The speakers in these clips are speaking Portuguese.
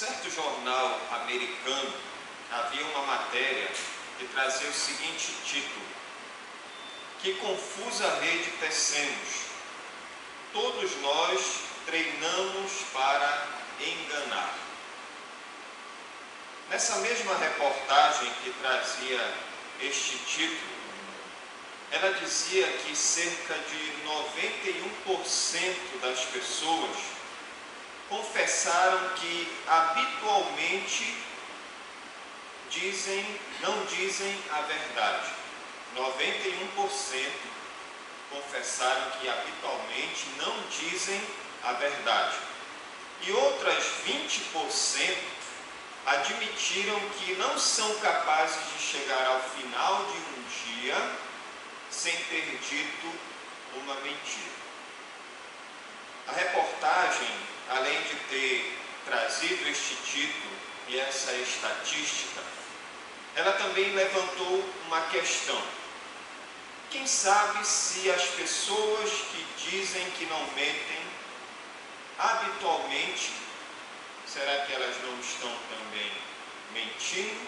certo jornal americano havia uma matéria que trazia o seguinte título: que confusa rede tecemos, todos nós treinamos para enganar. Nessa mesma reportagem que trazia este título, ela dizia que cerca de 91% das pessoas confessaram que habitualmente não dizem a verdade. 91% confessaram que habitualmente não dizem a verdade. E outras 20% admitiram que não são capazes de chegar ao final de um dia sem ter dito uma mentira. A reportagem, além de ter trazido este título e essa estatística, ela também levantou uma questão. Quem sabe se as pessoas que dizem que não mentem, habitualmente, será que elas não estão também mentindo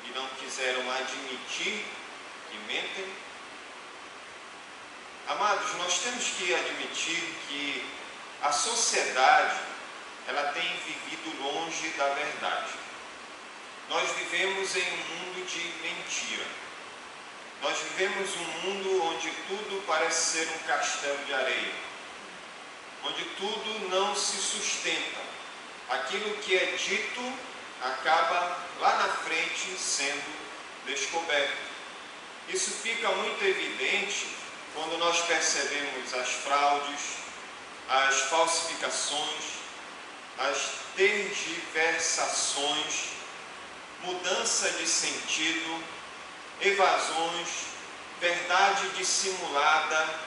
e não quiseram admitir que mentem? Amados, nós temos que admitir que a sociedade, ela tem vivido longe da verdade. Nós vivemos em um mundo de mentira. Nós vivemos um mundo onde tudo parece ser um castelo de areia, onde tudo não se sustenta. Aquilo que é dito acaba lá na frente sendo descoberto. Isso fica muito evidente quando nós percebemos as fraudes, as falsificações, as tergiversações, mudança de sentido, evasões, verdade dissimulada,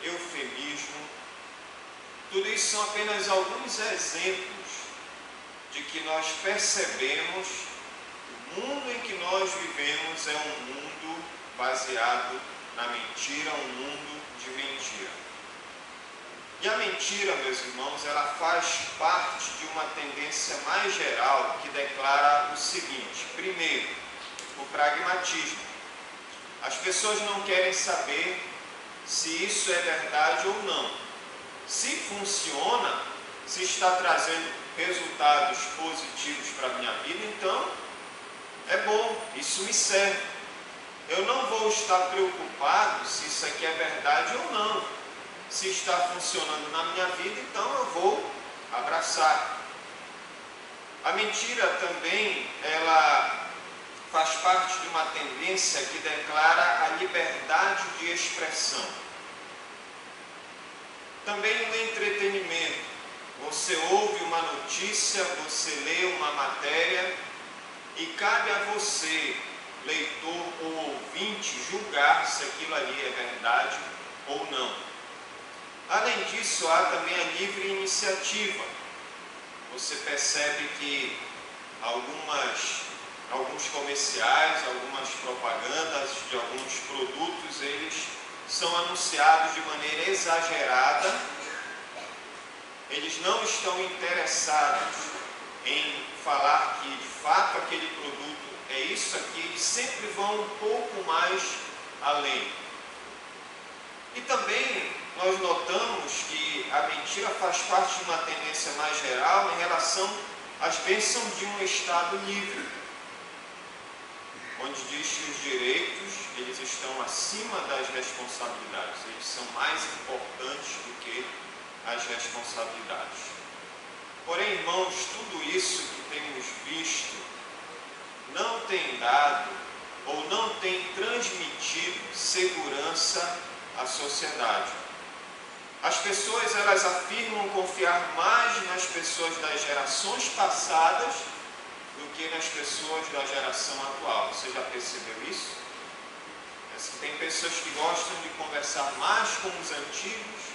eufemismo. Tudo isso são apenas alguns exemplos de que nós percebemos que o mundo em que nós vivemos é um mundo baseado na mentira, um mundo de mentira. E a mentira, meus irmãos, ela faz parte de uma tendência mais geral que declara o seguinte: primeiro, o pragmatismo. As pessoas não querem saber se isso é verdade ou não. Se funciona, se está trazendo resultados positivos para a minha vida, então é bom, isso me serve. Eu não vou estar preocupado se isso aqui é verdade ou não. Se está funcionando na minha vida, então eu vou abraçar. A mentira também, ela faz parte de uma tendência que declara a liberdade de expressão. Também no entretenimento. Você ouve uma notícia, você lê uma matéria e cabe a você, leitor ou ouvinte, julgar se aquilo ali é verdade ou não. Além disso, há também a livre iniciativa. Você percebe que alguns comerciais, algumas propagandas de alguns produtos, eles são anunciados de maneira exagerada. Eles não estão interessados em falar que de fato aquele produto é isso aqui, eles sempre vão um pouco mais além. E também nós notamos que a mentira faz parte de uma tendência mais geral em relação às bênçãos de um Estado livre, onde diz que os direitos, eles estão acima das responsabilidades, eles são mais importantes do que as responsabilidades. Porém, irmãos, tudo isso que temos visto não tem dado ou não tem transmitido segurança à sociedade. As pessoas, elas afirmam confiar mais nas pessoas das gerações passadas do que nas pessoas da geração atual. Você já percebeu isso? Tem pessoas que gostam de conversar mais com os antigos,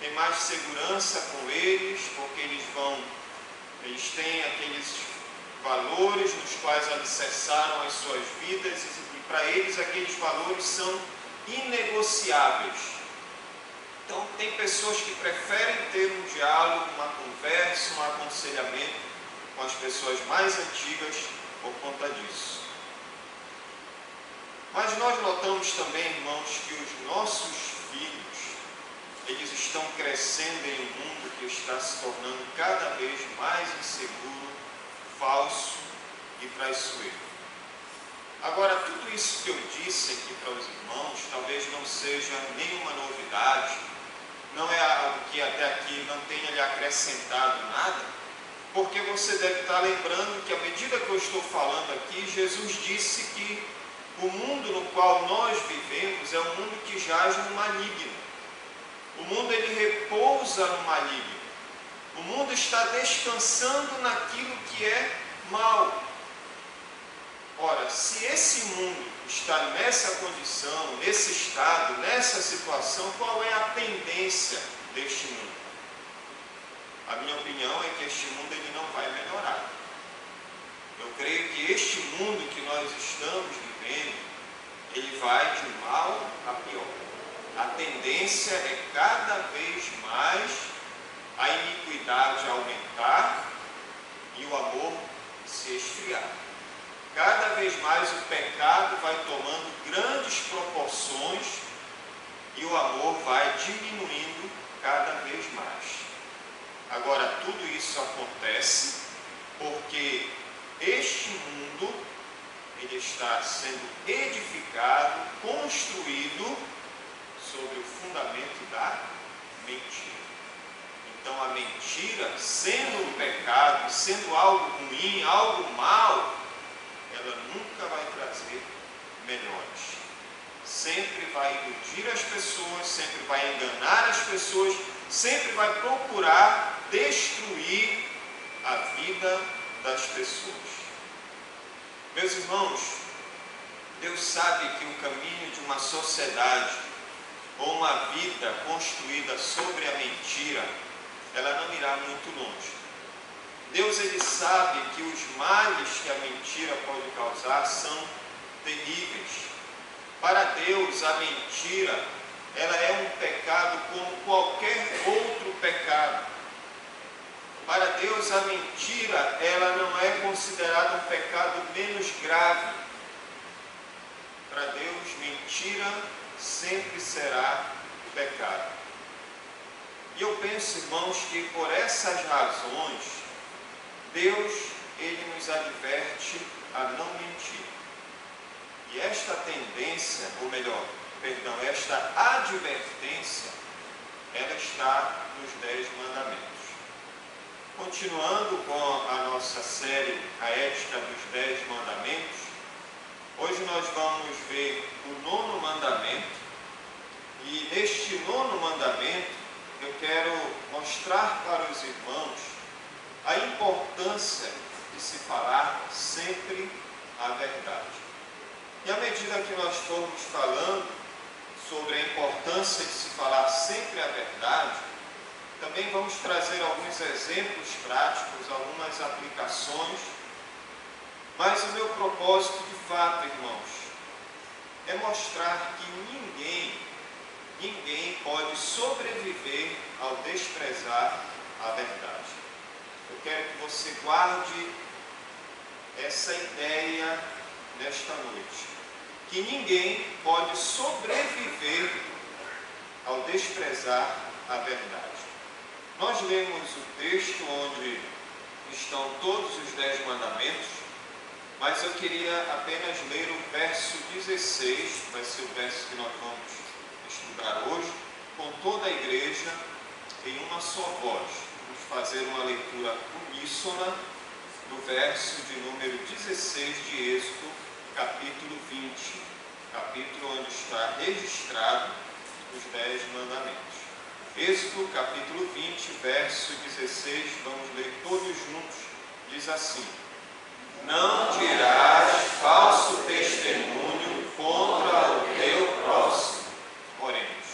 tem mais segurança com eles, porque eles têm aqueles valores nos quais alicerçaram as suas vidas e para eles aqueles valores são inegociáveis. Então, tem pessoas que preferem ter um diálogo, uma conversa, um aconselhamento com as pessoas mais antigas por conta disso. Mas nós notamos também, irmãos, que os nossos filhos, eles estão crescendo em um mundo que está se tornando cada vez mais inseguro, falso e traiçoeiro. Agora, tudo isso que eu disse aqui para os irmãos, talvez não seja nenhuma novidade, não é algo que até aqui não tenha lhe acrescentado nada, porque você deve estar lembrando que à medida que eu estou falando aqui, Jesus disse que o mundo no qual nós vivemos é um mundo que jaz no maligno. O mundo, ele repousa no maligno. O mundo está descansando naquilo que é mal. Ora, se esse mundo está nessa condição, nesse estado, nessa situação, qual é a tendência deste mundo? A minha opinião é que este mundo ele não vai melhorar. Eu creio que este mundo que nós estamos vivendo, ele vai de mal a pior. A tendência é cada vez mais a iniquidade aumentar e o amor se esfriar. Cada vez mais o pecado vai tomando grandes proporções e o amor vai diminuindo cada vez mais. Agora, tudo isso acontece porque este mundo ele está sendo edificado, construído sobre o fundamento da mentira. Então, a mentira, sendo um pecado, sendo algo ruim, algo mal, ela nunca vai trazer melhores. Sempre vai iludir as pessoas, sempre vai enganar as pessoas, sempre vai procurar destruir a vida das pessoas. Meus irmãos, Deus sabe que o caminho de uma sociedade ou uma vida construída sobre a mentira, ela não irá muito longe. Deus, ele sabe que os males que a mentira pode causar são terríveis. Para Deus, a mentira, ela é um pecado como qualquer outro pecado. Para Deus, a mentira, ela não é considerada um pecado menos grave. Para Deus, mentira sempre será pecado. E eu penso, irmãos, que por essas razões, Deus, ele nos adverte a não mentir. E esta tendência, ou melhor, perdão, esta advertência, ela está nos 10 mandamentos. Continuando com a nossa série, a ética dos 10 mandamentos, hoje nós vamos ver o 9º mandamento. E neste 9º mandamento, eu quero mostrar para os irmãos a importância de se falar sempre a verdade. E à medida que nós formos falando sobre a importância de se falar sempre a verdade, também vamos trazer alguns exemplos práticos, algumas aplicações, mas o meu propósito de fato, irmãos, é mostrar que ninguém pode sobreviver ao desprezar a verdade. Eu quero que você guarde essa ideia nesta noite, que ninguém pode sobreviver ao desprezar a verdade. Nós lemos o texto onde estão todos os 10 mandamentos, mas eu queria apenas ler o verso 16, vai ser o verso que nós vamos estudar hoje, com toda a igreja em uma só voz. Vamos fazer uma leitura uníssona do verso de número 16 de Êxodo, capítulo 20, capítulo onde está registrado os 10 mandamentos. Êxodo, capítulo 20, verso 16, vamos ler todos juntos, diz assim: não dirás falso testemunho contra o teu próximo. Oremos.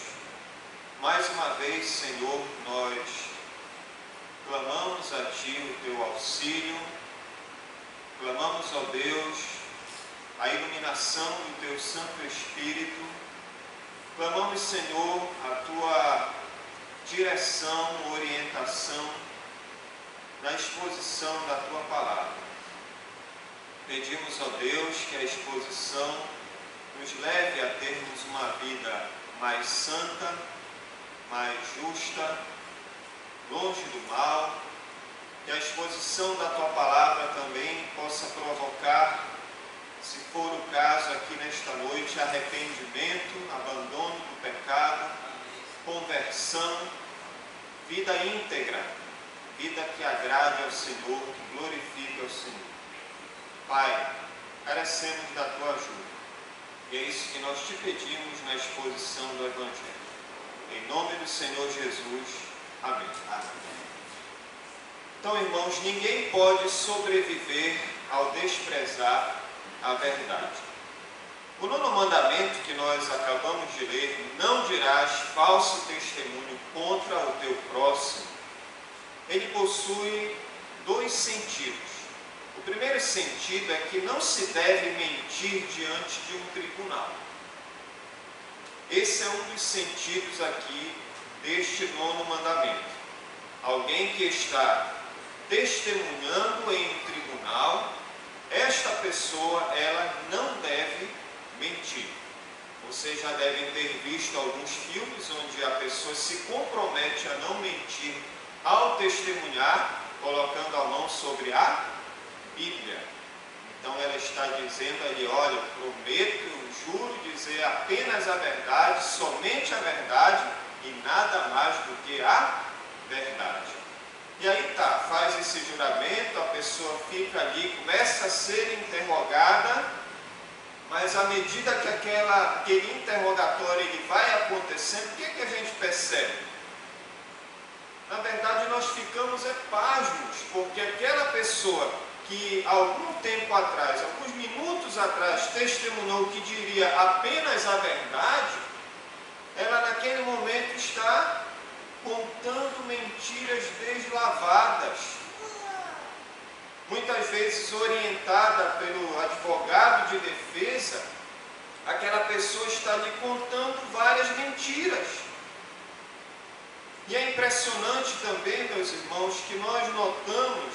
Mais uma vez, Senhor, nós clamamos a Ti o Teu auxílio, clamamos, ó Deus, a iluminação do Teu Santo Espírito, clamamos, Senhor, a Tua direção, orientação na exposição da Tua Palavra. Pedimos, ó Deus, que a exposição nos leve a termos uma vida mais santa, mais justa, longe do mal, que a exposição da Tua Palavra também possa provocar, se for o caso aqui nesta noite, arrependimento, abandono do pecado, conversão, vida íntegra, vida que agrade ao Senhor, que glorifique ao Senhor. Pai, carecemos da Tua ajuda, e é isso que nós te pedimos na exposição do Evangelho. Em nome do Senhor Jesus. Amém. Então, irmãos, ninguém pode sobreviver ao desprezar a verdade. O 9º mandamento que nós acabamos de ler, não dirás falso testemunho contra o teu próximo, ele possui 2 sentidos. O primeiro sentido é que não se deve mentir diante de um tribunal. Esse é um dos sentidos aqui deste 9º mandamento. Alguém que está testemunhando em um tribunal, esta pessoa, ela não deve mentir. Vocês já devem ter visto alguns filmes onde a pessoa se compromete a não mentir ao testemunhar, colocando a mão sobre a Bíblia. Então ela está dizendo ali, olha, eu prometo, eu juro dizer apenas a verdade, somente a verdade e nada mais do que a verdade. E aí tá, faz esse juramento, a pessoa fica ali, começa a ser interrogada, mas à medida que aquele interrogatório ele vai acontecendo, o que a gente percebe? Na verdade nós ficamos pasmos, porque aquela pessoa que algum tempo atrás, alguns minutos atrás, testemunhou que diria apenas a verdade, ela naquele momento está contando mentiras deslavadas, muitas vezes orientada pelo advogado de defesa. Aquela pessoa está lhe contando várias mentiras. E é impressionante também, meus irmãos, que nós notamos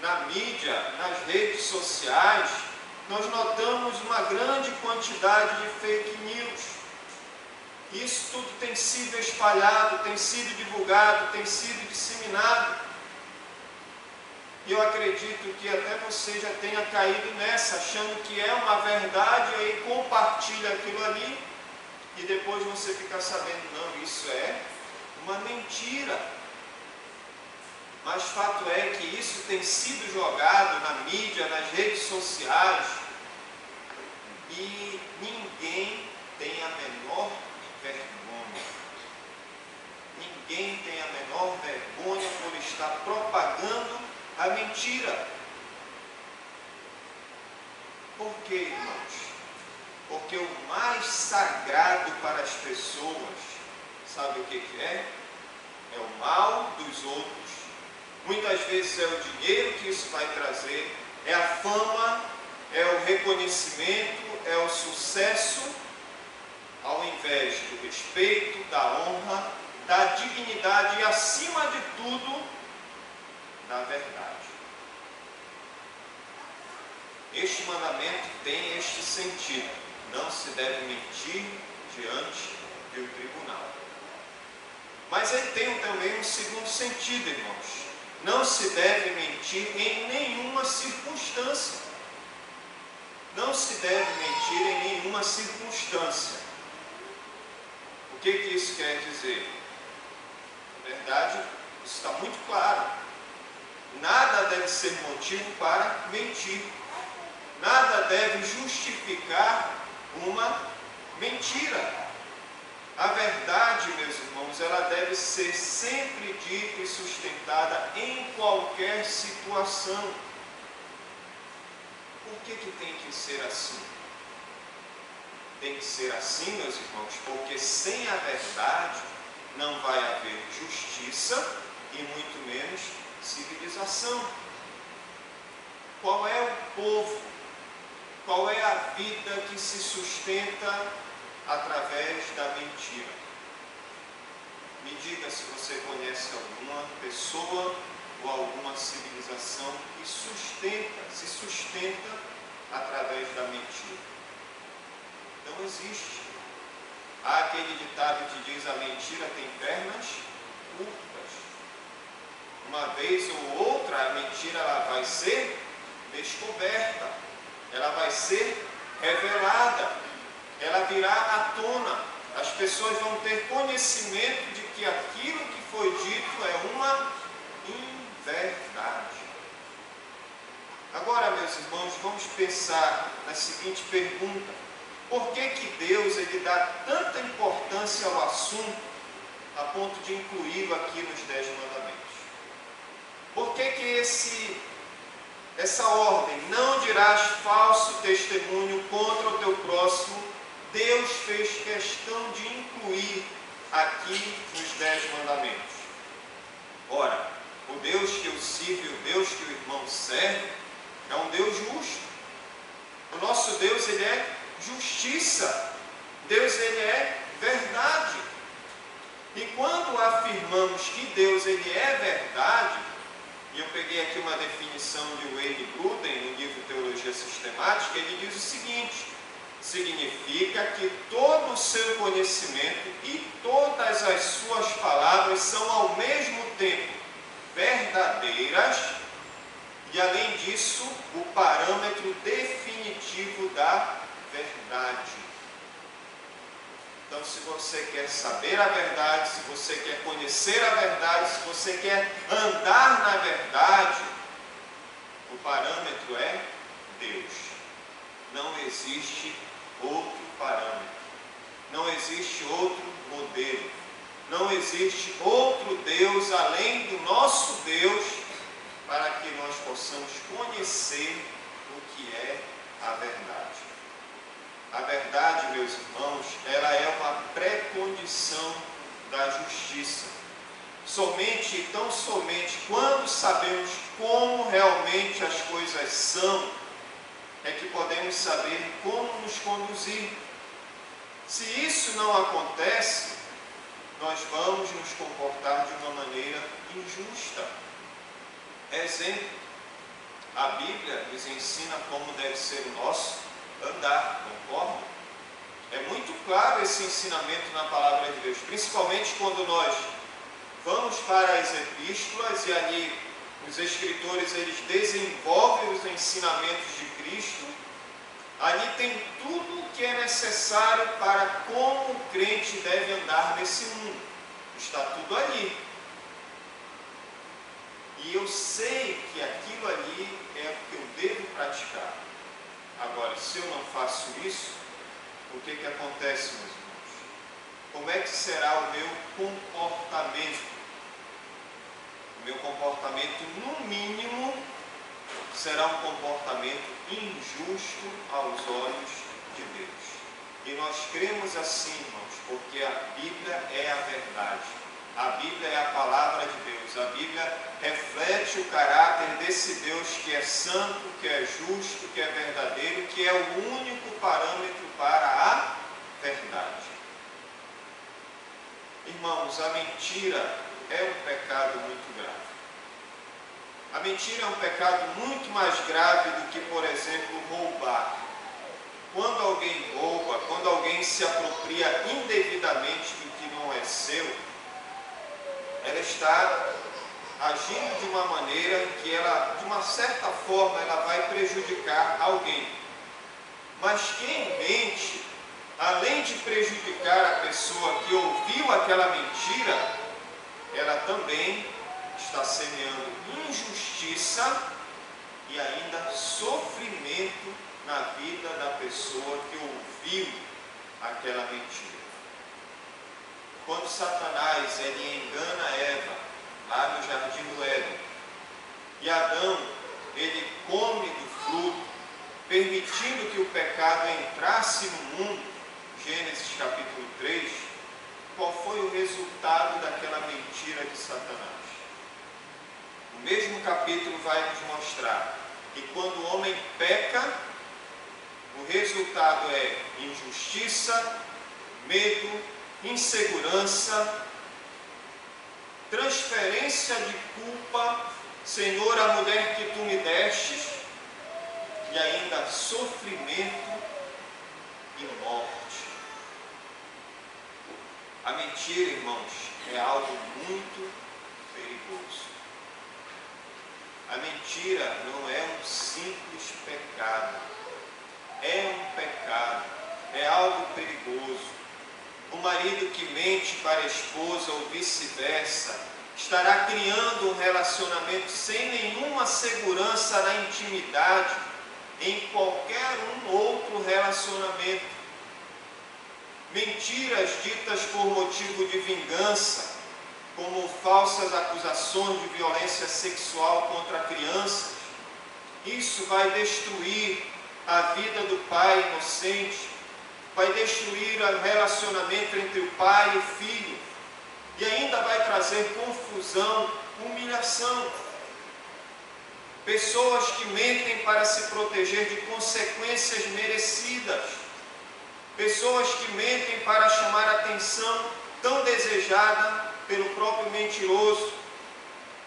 na mídia, nas redes sociais, nós notamos uma grande quantidade de fake news. Isso tudo tem sido espalhado, tem sido divulgado, tem sido disseminado. E eu acredito que até você já tenha caído nessa, achando que é uma verdade, aí compartilha aquilo ali, e depois você fica sabendo, não, isso é uma mentira. Mas fato é que isso tem sido jogado na mídia, nas redes sociais, e ninguém tem a menor vergonha. Ninguém tem a menor vergonha por estar propagando a mentira. Por quê, irmãos? Porque o mais sagrado para as pessoas, sabe o que é? É o mal dos outros. Muitas vezes é o dinheiro que isso vai trazer, é a fama, é o reconhecimento, é o sucesso, ao invés do respeito, da honra, da dignidade e, acima de tudo, da verdade. Este mandamento tem este sentido: não se deve mentir diante de um tribunal. Mas ele tem também um segundo sentido, irmãos. Não se deve mentir em nenhuma circunstância. Não se deve mentir em nenhuma circunstância. O que isso quer dizer? Na verdade, isso está muito claro. Nada deve ser motivo para mentir. Nada deve justificar uma mentira. A verdade, meus irmãos, ela deve ser sempre dita e sustentada em qualquer situação. Por que tem que ser assim? Tem que ser assim, meus irmãos, porque sem a verdade não vai haver justiça e muito menos civilização. Qual é o povo? Qual é a vida que se sustenta através da mentira? Me diga se você conhece alguma pessoa ou alguma civilização que se sustenta através da mentira? Não existe. Há aquele ditado que diz: a mentira tem pernas curtas. Uma vez ou outra, a mentira ela vai ser descoberta, ela vai ser revelada, ela virá à tona. As pessoas vão ter conhecimento de que aquilo que foi dito é uma inverdade. Agora, meus irmãos, vamos pensar na seguinte pergunta: por que Deus ele dá tanta importância ao assunto a ponto de incluí-lo aqui nos 10 mandamentos? Por que essa ordem, não dirás falso testemunho contra o teu próximo, Deus fez questão de incluir aqui nos 10 mandamentos? Ora, o Deus que eu sirvo e o Deus que o irmão serve é um Deus justo. O nosso Deus, ele é justiça. Deus, ele é verdade. E quando afirmamos que Deus, ele é verdade, e eu peguei aqui uma definição de Wayne Grudem, no livro Teologia Sistemática, ele diz o seguinte: significa que todo o seu conhecimento e todas as suas palavras são ao mesmo tempo verdadeiras e, além disso, o parâmetro definitivo da verdade. Então, se você quer saber a verdade, se você quer conhecer a verdade, se você quer andar na verdade, o parâmetro é Deus. Não existe outro parâmetro. Não existe outro modelo. Não existe outro Deus além do nosso Deus para que nós possamos conhecer o que é a verdade. A verdade, meus irmãos, ela é uma pré-condição da justiça. Somente e tão somente quando sabemos como realmente as coisas são, é que podemos saber como nos conduzir. Se isso não acontece, nós vamos nos comportar de uma maneira injusta. Exemplo, a Bíblia nos ensina como deve ser o nosso andar, concorda? É muito claro esse ensinamento na palavra de Deus, principalmente quando nós vamos para as epístolas e ali os escritores eles desenvolvem os ensinamentos de Cristo. Ali tem tudo o que é necessário para como o crente deve andar nesse mundo. Está tudo ali. E eu sei que aquilo ali é o que eu devo praticar. Agora, se eu não faço isso, o que acontece, meus irmãos? Como é que será o meu comportamento? O meu comportamento, no mínimo, será um comportamento injusto aos olhos de Deus. E nós cremos assim, irmãos, porque a Bíblia é a verdade. A Bíblia é a palavra de Deus. A Bíblia reflete o caráter desse Deus que é santo, que é justo, que é verdadeiro, que é o único parâmetro para a verdade. Irmãos, a mentira é um pecado muito grave. A mentira é um pecado muito mais grave do que, por exemplo, roubar. Quando alguém rouba, quando alguém se apropria indevidamente do que não é seu, ela está agindo de uma maneira que ela, de uma certa forma, ela vai prejudicar alguém. Mas quem mente, além de prejudicar a pessoa que ouviu aquela mentira, ela também está semeando injustiça e ainda sofrimento na vida da pessoa que ouviu aquela mentira. Quando Satanás ele engana Eva lá no jardim do Éden, e Adão ele come do fruto, permitindo que o pecado entrasse no mundo, Gênesis capítulo 3, qual foi o resultado daquela mentira de Satanás? O mesmo capítulo vai nos mostrar que quando o homem peca, o resultado é injustiça, medo, insegurança, transferência de culpa, Senhor, a mulher que tu me destes, e ainda sofrimento e morte. A mentira, irmãos, é algo muito perigoso. A mentira não é um simples pecado, é um pecado, é algo perigoso. O marido que mente para a esposa ou vice-versa estará criando um relacionamento sem nenhuma segurança na intimidade em qualquer outro relacionamento. Mentiras ditas por motivo de vingança, como falsas acusações de violência sexual contra crianças, isso vai destruir a vida do pai inocente, vai destruir o relacionamento entre o pai e o filho, e ainda vai trazer confusão, humilhação. Pessoas que mentem para se proteger de consequências merecidas, pessoas que mentem para chamar a atenção tão desejada pelo próprio mentiroso,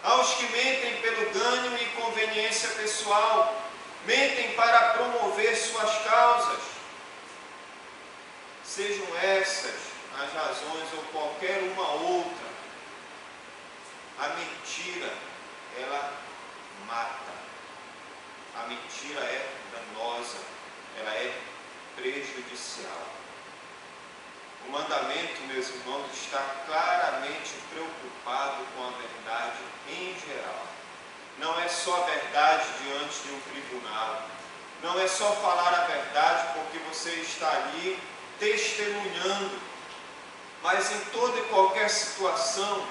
aos que mentem pelo ganho e conveniência pessoal, mentem para promover suas causas. Sejam essas as razões ou qualquer uma outra, a mentira, ela mata. A mentira é danosa, ela é prejudicial. O mandamento, meus irmãos, está claramente preocupado com a verdade em geral. Não é só a verdade diante de um tribunal. Não é só falar a verdade porque você está ali testemunhando. Mas em toda e qualquer situação,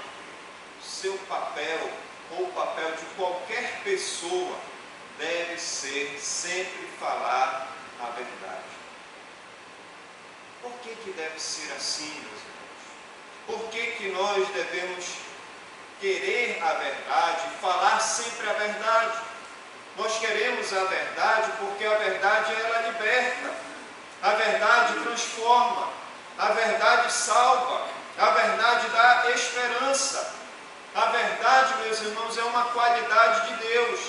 o seu papel ou o papel de qualquer pessoa deve ser sempre falar a verdade. Por que deve ser assim, meus irmãos? Por que nós devemos querer a verdade, falar sempre a verdade? Nós queremos a verdade porque a verdade, ela liberta, a verdade transforma, a verdade salva, a verdade dá esperança. A verdade, meus irmãos, é uma qualidade de Deus.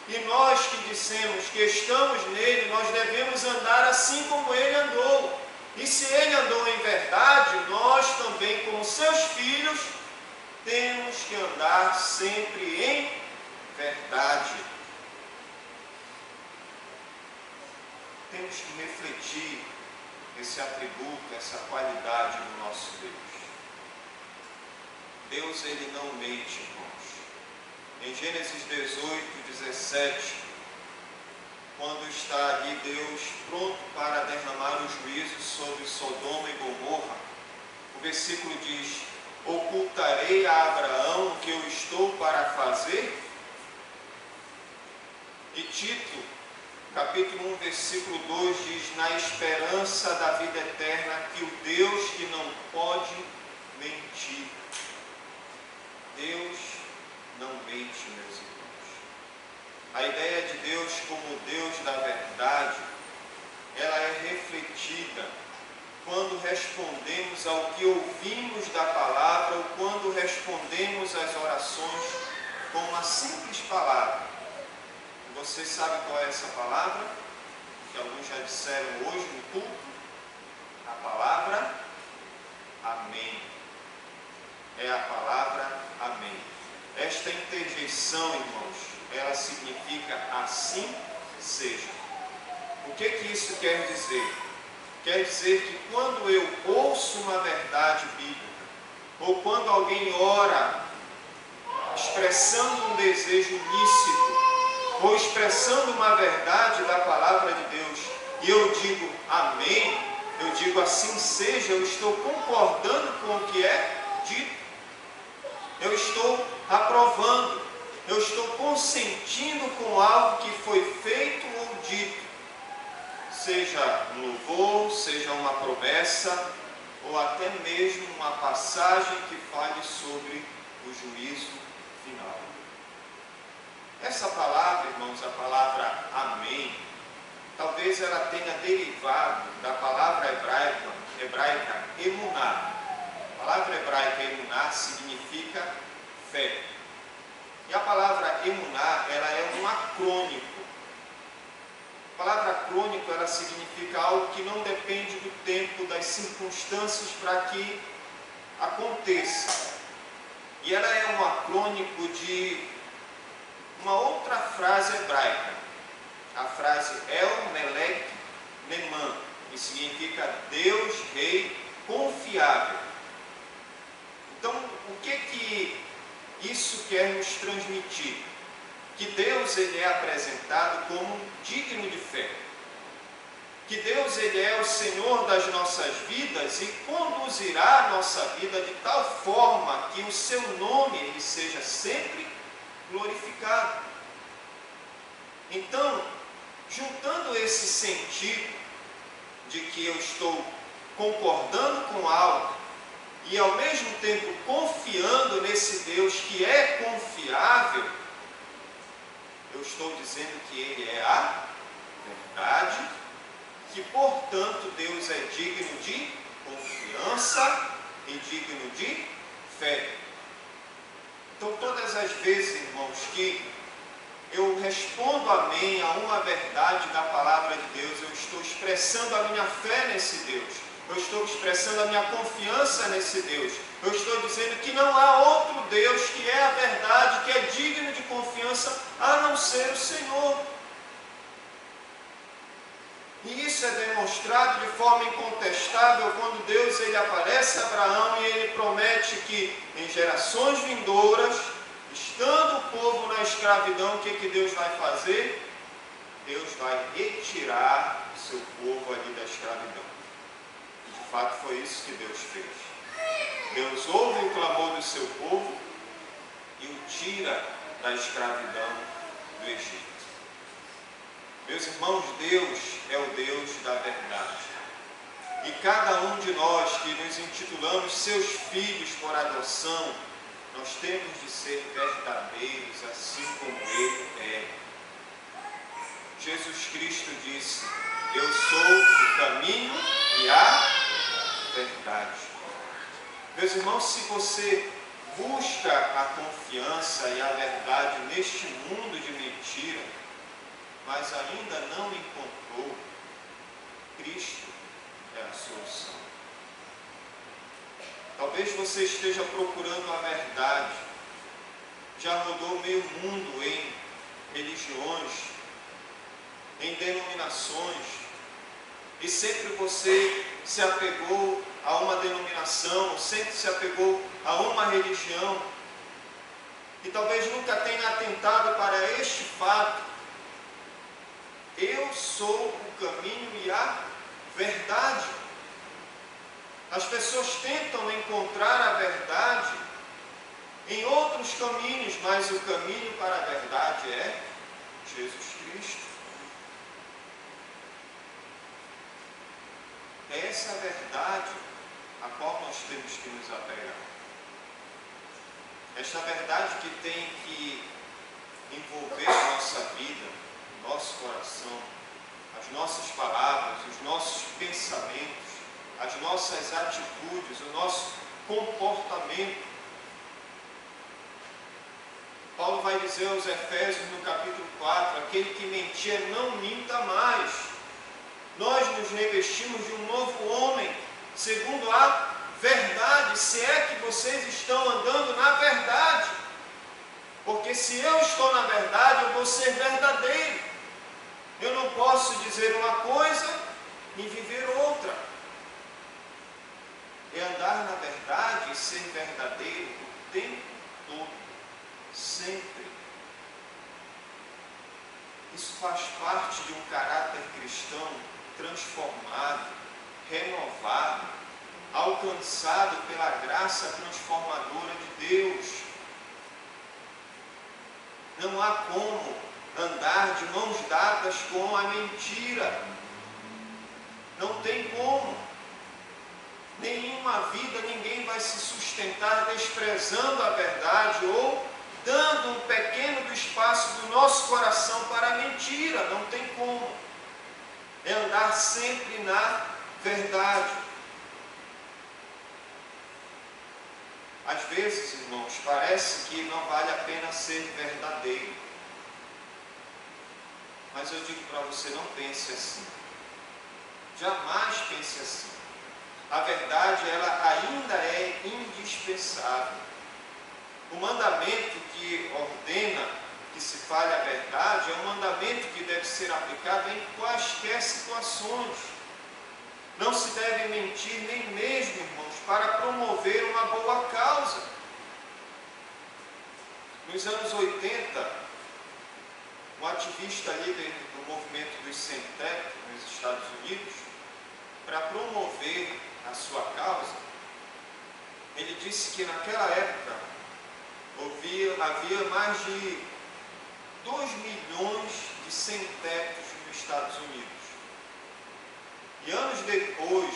E nós que dissemos que estamos nele, nós devemos andar assim como ele andou. E se ele andou em verdade, nós também, como seus filhos, temos que andar sempre em verdade. Temos que refletir esse atributo, essa qualidade do nosso Deus. Deus, ele não mente, irmãos. Em Gênesis 18, 17, quando está ali Deus pronto para derramar o juízo sobre Sodoma e Gomorra, o versículo diz: ocultarei a Abraão o que eu estou para fazer? E Tito, capítulo 1, versículo 2 diz: na esperança da vida eterna, que o Deus que não pode mentir. Deus não mente, meus irmãos. A ideia de Deus como Deus da verdade, ela é refletida quando respondemos ao que ouvimos da palavra ou quando respondemos às orações com uma simples palavra. Você sabe qual é essa palavra? Que alguns já disseram hoje no culto? A palavra Amém. É a palavra Amém. Esta interjeição, irmãos, ela significa assim seja. O que isso quer dizer? Quer dizer que quando eu ouço uma verdade bíblica, ou quando alguém ora expressando um desejo lícito, ou expressando uma verdade da palavra de Deus, e eu digo amém, eu digo assim seja, eu estou concordando com o que é dito, eu estou aprovando, eu estou consentindo com algo que foi feito ou dito, seja um louvor, seja uma promessa, ou até mesmo uma passagem que fale sobre o juízo final. Essa palavra, irmãos, a palavra Amém, talvez ela tenha derivado da palavra hebraica emuná. A palavra hebraica emuná significa fé. E a palavra emuná, ela é um acrônico. A palavra acrônico, ela significa algo que não depende do tempo, das circunstâncias para que aconteça. E ela é um acrônico de uma outra frase hebraica. A frase El Melech Neman, que significa Deus, Rei, confiável. Então, o que isso quer nos transmitir? Que Deus, ele é apresentado como digno de fé. Que Deus, ele é o Senhor das nossas vidas e conduzirá a nossa vida de tal forma que o seu nome ele seja sempre glorificado. Então, juntando esse sentido de que eu estou concordando com algo e ao mesmo tempo confiando nesse Deus que é confiável, eu estou dizendo que Ele é a verdade, que portanto Deus é digno de confiança e digno de fé. Então todas as vezes, irmãos, que eu respondo amém a uma verdade da palavra de Deus, eu estou expressando a minha fé nesse Deus, eu estou expressando a minha confiança nesse Deus, eu estou dizendo que não há outro Deus que é a verdade, que é digno de confiança, a não ser o Senhor. E isso é demonstrado de forma incontestável quando Deus ele aparece a Abraão e ele promete que em gerações vindouras, estando o povo na escravidão, o que Deus vai fazer? Deus vai retirar o seu povo ali da escravidão. E de fato foi isso que Deus fez. Deus ouve o clamor do seu povo e o tira da escravidão do Egito. Meus irmãos, Deus é o Deus da verdade. E cada um de nós que nos intitulamos seus filhos por adoção, nós temos de ser verdadeiros, assim como Ele é. Jesus Cristo disse: eu sou o caminho e a verdade. Meus irmãos, se você busca a confiança e a verdade neste mundo de mentira, mas ainda não encontrou, Cristo é a solução. Talvez você esteja procurando a verdade, já rodou meio mundo em religiões, em denominações, e sempre você se apegou a uma denominação, sempre se apegou a uma religião, e talvez nunca tenha atentado para este fato: eu sou o caminho e a verdade. As pessoas tentam encontrar a verdade em outros caminhos, mas o caminho para a verdade é Jesus Cristo. É essa a verdade a qual nós temos que nos apegar. Esta verdade que tem que envolver a nossa vida, o nosso coração, as nossas palavras, os nossos pensamentos, as nossas atitudes, o nosso comportamento. Paulo vai dizer aos Efésios no capítulo 4, aquele que mentia não minta mais. Nós nos revestimos de um novo homem, segundo a verdade, se é que vocês estão andando na verdade. Porque se eu estou na verdade, eu vou ser verdadeiro. Eu não posso dizer uma coisa e viver outra. É andar na verdade e ser verdadeiro o tempo todo, sempre. Isso faz parte de um caráter cristão transformado, renovado, alcançado pela graça transformadora de Deus. Não há como andar de mãos dadas com a mentira. Não tem como. Nenhuma vida, ninguém vai se sustentar desprezando a verdade ou dando um pequeno do espaço do nosso coração para a mentira. Não tem como. É andar sempre na verdade. Às vezes, irmãos, parece que não vale a pena ser verdadeiro. Mas eu digo para você, não pense assim. Jamais pense assim. A verdade, ela ainda é indispensável. O mandamento que ordena que se fale a verdade é um mandamento que deve ser aplicado em quaisquer situações. Não se deve mentir nem mesmo, irmãos, para promover uma boa causa. Nos anos 80, um ativista líder do movimento dos sem-teto nos Estados Unidos, para promover a sua causa, ele disse que naquela época havia mais de 2 milhões de sem-tetos nos Estados Unidos. E anos depois,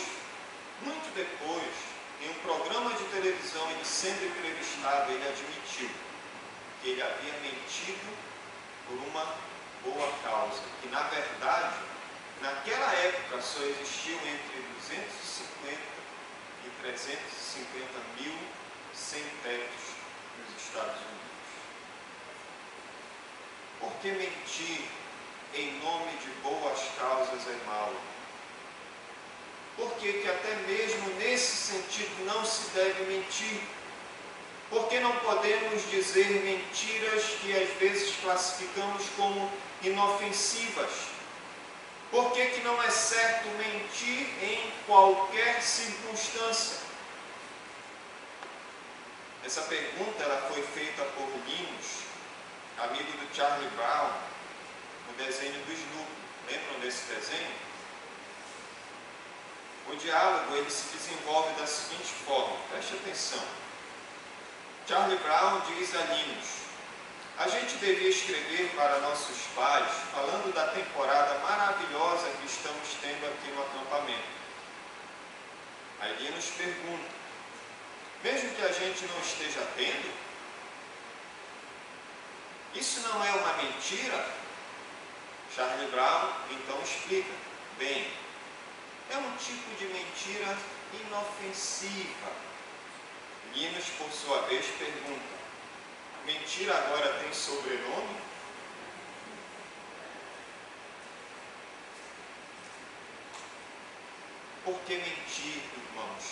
muito depois, em um programa de televisão, ele sendo entrevistado, ele admitiu que ele havia mentido por uma boa causa, que na verdade, naquela época só existiam entre 250 e 350 mil sem-tetos nos Estados Unidos. Por que mentir em nome de boas causas é mal? Por que até mesmo nesse sentido não se deve mentir? Por que não podemos dizer mentiras que às vezes classificamos como inofensivas? Por que não é certo mentir em qualquer circunstância? Essa pergunta ela foi feita por Linus, amigo do Charlie Brown, no desenho do Snoopy. Lembram desse desenho? O diálogo ele se desenvolve da seguinte forma, preste atenção. Charlie Brown diz a Linus: a gente devia escrever para nossos pais falando da temporada maravilhosa que estamos tendo aqui no acampamento. Aí Linus pergunta: mesmo que a gente não esteja tendo? Isso não é uma mentira? Charlie Brown então explica: bem, é um tipo de mentira inofensiva. Linus, por sua vez, pergunta: mentira agora tem sobrenome? Por que mentir, irmãos,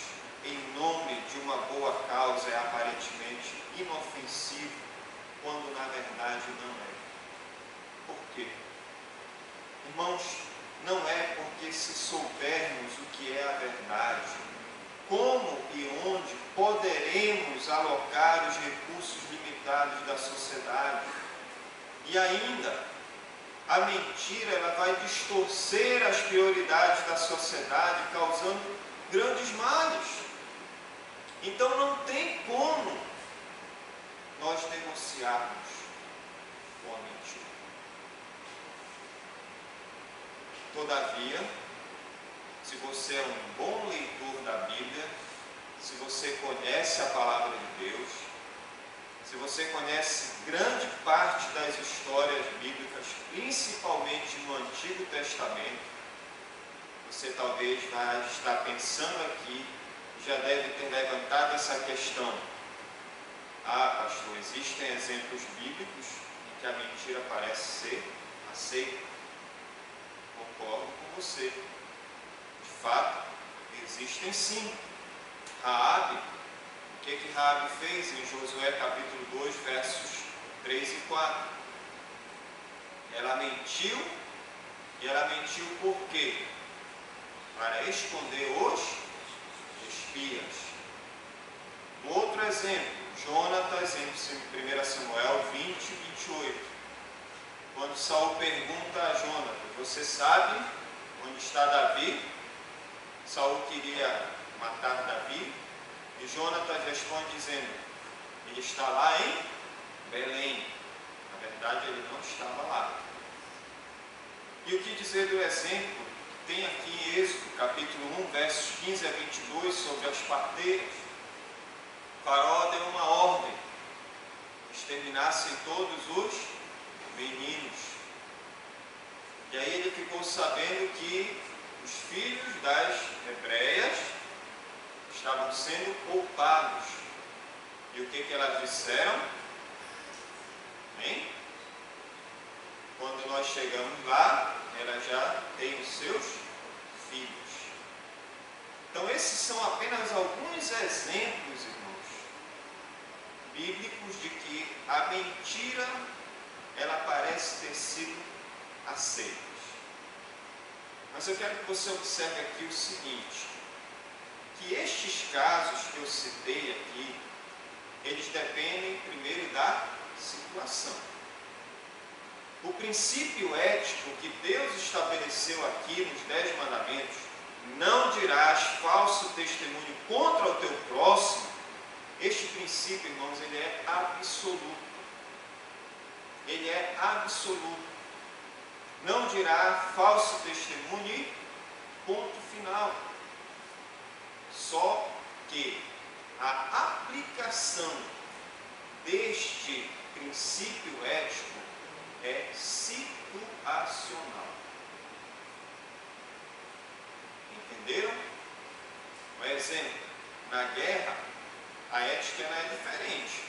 em nome de uma boa causa é aparentemente inofensivo, quando na verdade não é? Por quê? Irmãos, não é porque se soubermos o que é a verdade, como e onde poderemos alocar os recursos limitados da sociedade. E ainda, a mentira ela vai distorcer as prioridades da sociedade, causando grandes males. Então não tem como nós negociarmos com a mentira. Todavia, se você é um bom leitor da Bíblia, se você conhece a palavra de Deus, se você conhece grande parte das histórias bíblicas, principalmente no Antigo Testamento, você talvez vai estar pensando aqui, já deve ter levantado essa questão. Ah, pastor, existem exemplos bíblicos em que a mentira parece ser aceita. Concordo com você. De fato, existem sim. Raabe, o que Raabe fez em Josué capítulo 2, versos 3 e 4? Ela mentiu, e ela mentiu por quê? Para esconder os espias. Outro exemplo, Jonatas em 1 Samuel 20 e 28. Quando Saul pergunta a Jonatas: você sabe onde está Davi? Saul queria matar Davi, e Jonatas responde dizendo: ele está lá em Belém. Na verdade, ele não estava lá. E o que dizer do exemplo? Tem aqui em Êxodo, capítulo 1, versos 15 a 22, sobre as parteiras. Faraó deu uma ordem: exterminassem todos os meninos. E aí ele ficou sabendo que os filhos das hebreias estavam sendo poupados. E o que elas disseram? Hein? Quando nós chegamos lá, ela já tem os seus filhos. Então esses são apenas alguns exemplos, irmãos, bíblicos de que a mentira, ela parece ter sido aceita. Mas eu quero que você observe aqui o seguinte, que estes casos que eu citei aqui, eles dependem primeiro da situação. O princípio ético que Deus estabeleceu aqui nos 10 mandamentos, não dirás falso testemunho contra o teu próximo, este princípio, irmãos, ele é absoluto. Ele é absoluto. Não dirá falso testemunho e ponto final. Só que a aplicação deste princípio ético é situacional. Entenderam? Um exemplo, na guerra, a ética não é diferente.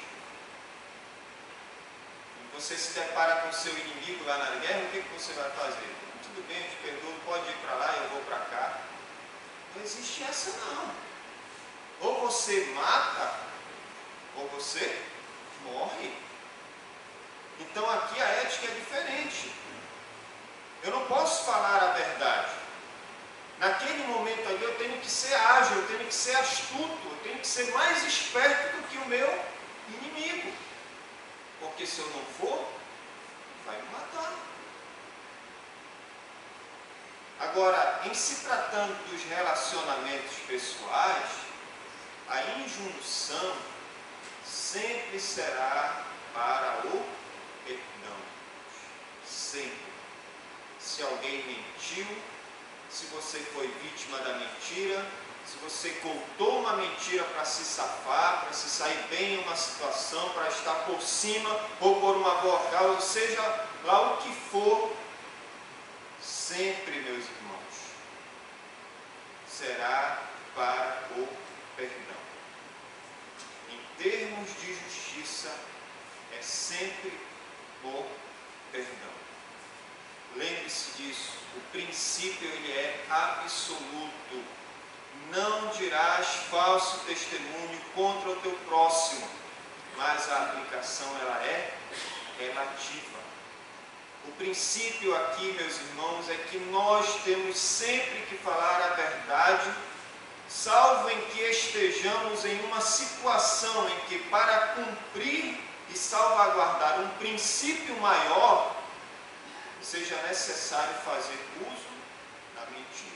Quando você se depara com o seu inimigo lá na guerra, o que você vai fazer? Tudo bem, eu te perdoo, pode ir para lá, eu vou para cá. Não existe essa não. Ou você mata, ou você morre. Então aqui a ética é diferente. Eu não posso falar a verdade. Naquele momento ali eu tenho que ser ágil, eu tenho que ser astuto, eu tenho que ser mais esperto do que o meu inimigo. Porque se eu não for, vai me matar. Agora, em se tratando dos relacionamentos pessoais, a injunção sempre será para o perdão. Sempre. Se alguém mentiu, se você foi vítima da mentira, se você contou uma mentira para se safar, para se sair bem em uma situação, para estar por cima ou por uma boa causa, seja lá o que for, sempre, meus irmãos, será para o perdão. Em termos de justiça, é sempre o perdão. Lembre-se disso, o princípio ele é absoluto. Não dirás falso testemunho contra o teu próximo, mas a aplicação ela é relativa. O princípio aqui, meus irmãos, é que nós temos sempre que falar a verdade, salvo em que estejamos em uma situação em que, para cumprir e salvaguardar um princípio maior, seja necessário fazer uso da mentira.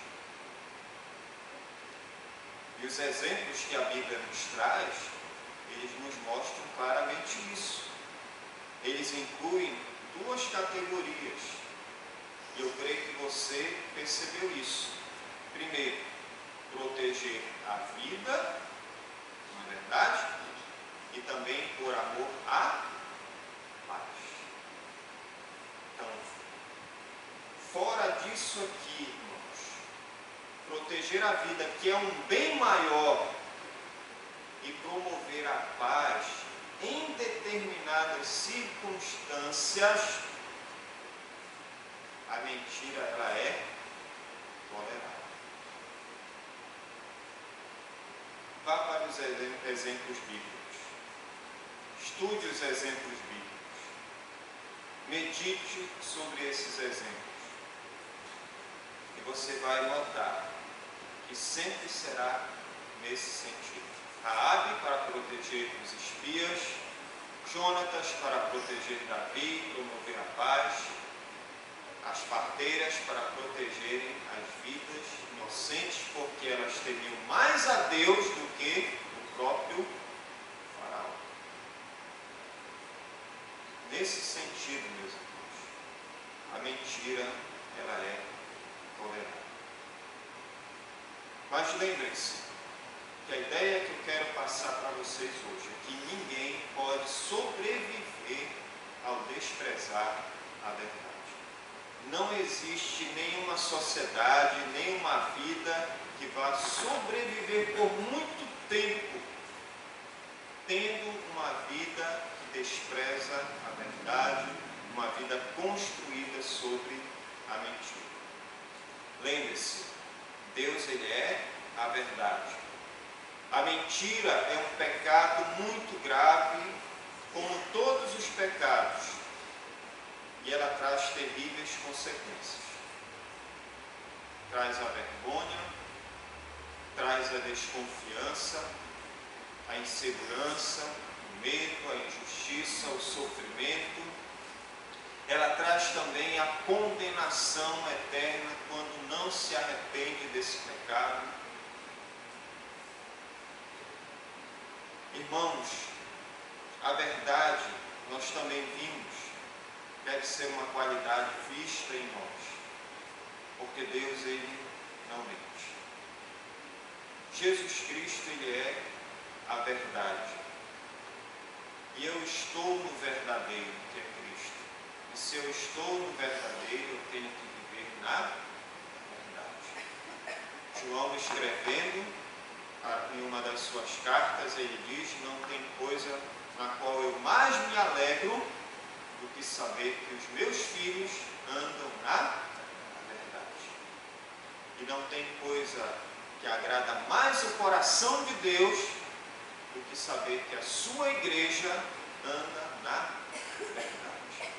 E os exemplos que a Bíblia nos traz, eles nos mostram claramente isso. Eles incluem duas categorias. E eu creio que você percebeu isso. Primeiro, proteger a vida, não é verdade? E também por amor à paz. Então, fora disso aqui, irmãos, proteger a vida, que é um bem maior, e promover a paz em determinadas circunstâncias, a mentira ela é tolerável. Vá para os exemplos bíblicos. Estude os exemplos bíblicos. Medite sobre esses exemplos. E você vai notar que sempre será nesse sentido. Raabe para proteger os espias, Jonatas para proteger Davi e promover a paz, as parteiras para protegerem as vidas inocentes, porque elas temiam mais a Deus do que o próprio faraó. Nesse sentido, meus irmãos, a mentira ela é tolerável. Mas lembrem-se que a ideia que eu quero passar para vocês hoje é que ninguém pode sobreviver ao desprezar a verdade. Não existe nenhuma sociedade, nenhuma vida que vá sobreviver por muito tempo tendo despreza a verdade, uma vida construída sobre a mentira. Lembre-se, Deus ele é a verdade. A mentira é um pecado muito grave, como todos os pecados, e ela traz terríveis consequências. Traz a vergonha, traz a desconfiança, a insegurança, o medo, a injustiça, o sofrimento. Ela traz também a condenação eterna quando não se arrepende desse pecado. Irmãos, a verdade, nós também vimos, deve ser uma qualidade vista em nós, porque Deus, ele não mente. Jesus Cristo, ele é a verdade. E eu estou no verdadeiro, que é Cristo. E se eu estou no verdadeiro, eu tenho que viver na verdade. João, escrevendo em uma das suas cartas, ele diz: não tem coisa na qual eu mais me alegro do que saber que os meus filhos andam na verdade. E não tem coisa que agrada mais o coração de Deus do que saber que a sua igreja anda na verdade.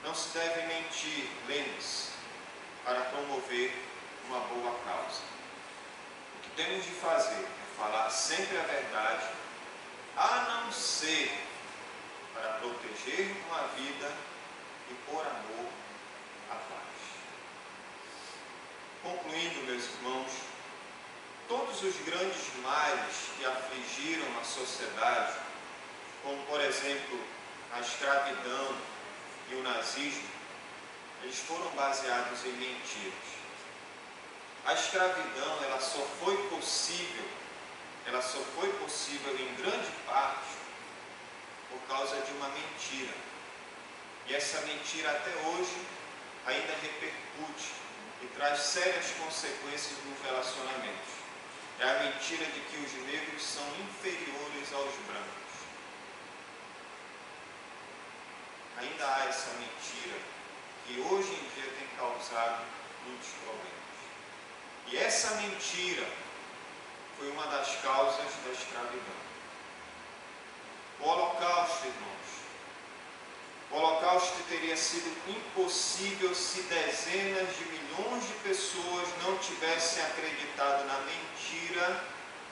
Não se deve mentir, lembre-se, para promover uma boa causa. O que temos de fazer é falar sempre a verdade, a não ser para proteger uma vida e por amor à paz. Concluindo, meus irmãos, todos os grandes males que afligiram a sociedade, como por exemplo a escravidão e o nazismo, eles foram baseados em mentiras. A escravidão, ela só foi possível em grande parte por causa de uma mentira. E essa mentira até hoje ainda repercute e traz sérias consequências nos relacionamentos. É a mentira de que os negros são inferiores aos brancos. Ainda há essa mentira que hoje em dia tem causado muitos problemas. E essa mentira foi uma das causas da escravidão. O Holocausto, irmãos. O Holocausto teria sido impossível se dezenas de milhões de pessoas não tivessem acreditado na mentira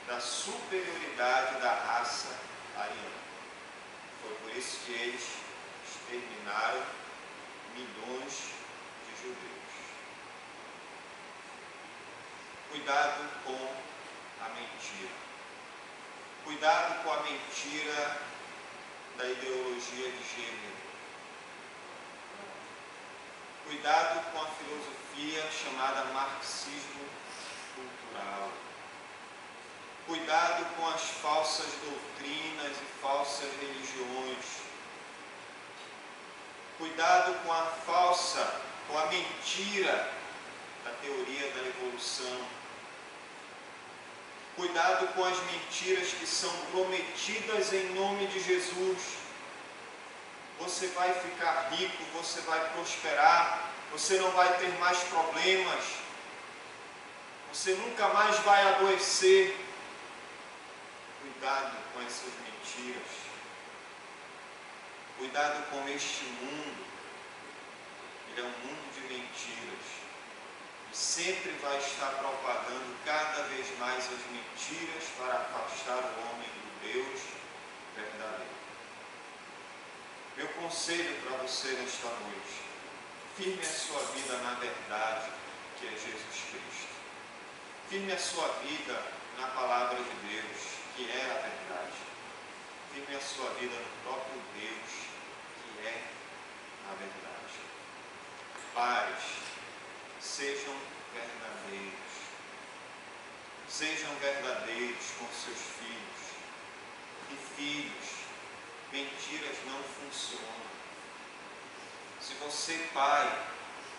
da superioridade da raça ariana. Foi por isso que eles exterminaram milhões de judeus. Cuidado com a mentira. Cuidado com a mentira da ideologia de gênero. Cuidado com a filosofia chamada marxismo cultural. Cuidado com as falsas doutrinas e falsas religiões. Cuidado com a mentira da teoria da evolução. Cuidado com as mentiras que são prometidas em nome de Jesus. Você vai ficar rico, você vai prosperar, você não vai ter mais problemas, você nunca mais vai adoecer. Cuidado com essas mentiras. Cuidado com este mundo. Ele é um mundo de mentiras. E sempre vai estar propagando cada vez mais as mentiras para afastar o homem do Deus verdadeiro. Meu conselho para você nesta noite: firme a sua vida na verdade, que é Jesus Cristo. Firme a sua vida na palavra de Deus, que é a verdade. Firme a sua vida no próprio Deus, que é a verdade. Pais, sejam verdadeiros. Sejam verdadeiros com seus filhos. E filhos, mentiras não funcionam. Se você, pai,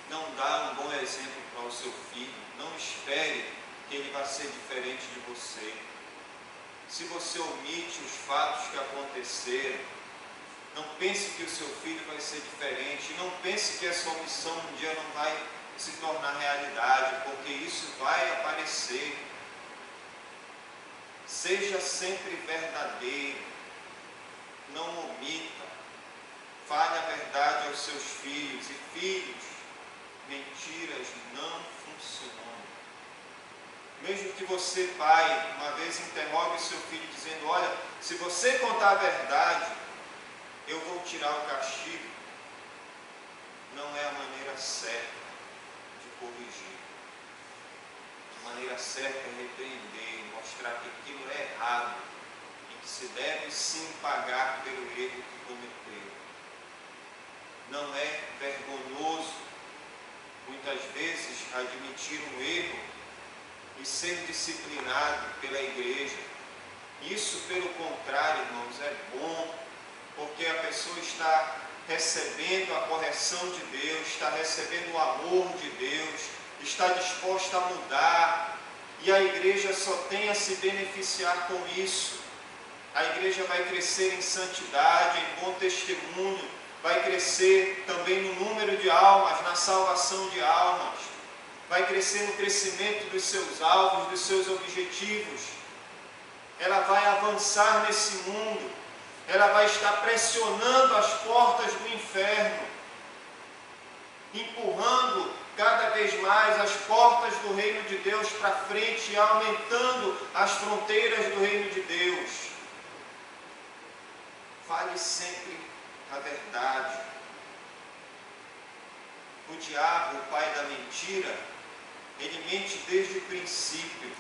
não dá um bom exemplo para o seu filho, não espere que ele vá ser diferente de você. se você omite os fatos que aconteceram. Não pense que o seu filho vai ser diferente. Não pense que essa omissão um dia não vai se tornar realidade, porque isso vai aparecer. Seja sempre verdadeiro. Não omita. Fale a verdade aos seus filhos. E filhos, mentiras não funcionam. Mesmo que você, pai, uma vez interrogue o seu filho dizendo: olha, se você contar a verdade, eu vou tirar o castigo. Não é a maneira certa de corrigir. A maneira certa é repreender, mostrar que aquilo é errado e que se deve sim pagar pelo erro que cometeu. Não é vergonhoso, muitas vezes, admitir um erro e ser disciplinado pela igreja. Isso, pelo contrário, irmãos, é bom, porque a pessoa está recebendo a correção de Deus, está recebendo o amor de Deus, está disposta a mudar, e a igreja só tem a se beneficiar com isso. A igreja vai crescer em santidade, em bom testemunho, vai crescer também no número de almas, na salvação de almas, vai crescer no crescimento dos seus alvos, dos seus objetivos. Ela vai avançar nesse mundo, ela vai estar pressionando as portas do inferno, empurrando cada vez mais as portas do reino de Deus para frente e aumentando as fronteiras do reino de Deus. Fale sempre a verdade. O diabo, o pai da mentira, ele mente desde o princípio.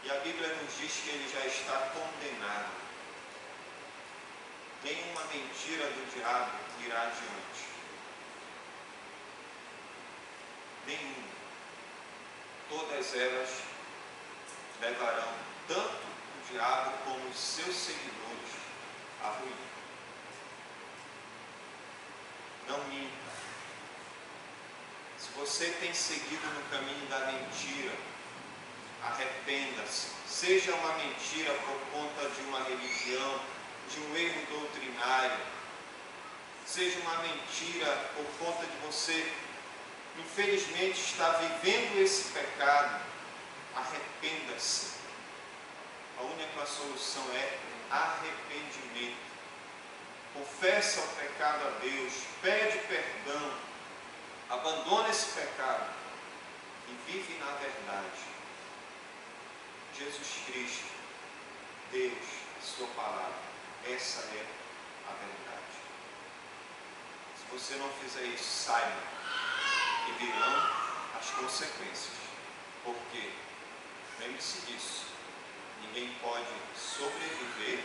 E a Bíblia nos diz que ele já está condenado. Nenhuma mentira do diabo irá adiante. Nenhuma. Todas elas levarão tanto o diabo como os seus seguidores à ruína. Não minta. Se você tem seguido no caminho da mentira, arrependa-se. Seja uma mentira por conta de uma religião, de um erro doutrinário, seja uma mentira por conta de você, infelizmente, estar vivendo esse pecado, arrependa-se. A única solução é arrependimento. Confessa o pecado a Deus, pede perdão, abandona esse pecado e vive na verdade. Jesus Cristo, Deus, a sua palavra, essa é a verdade. Se você não fizer isso, saiba que virão as consequências. Porque, lembre-se disso, ninguém pode sobreviver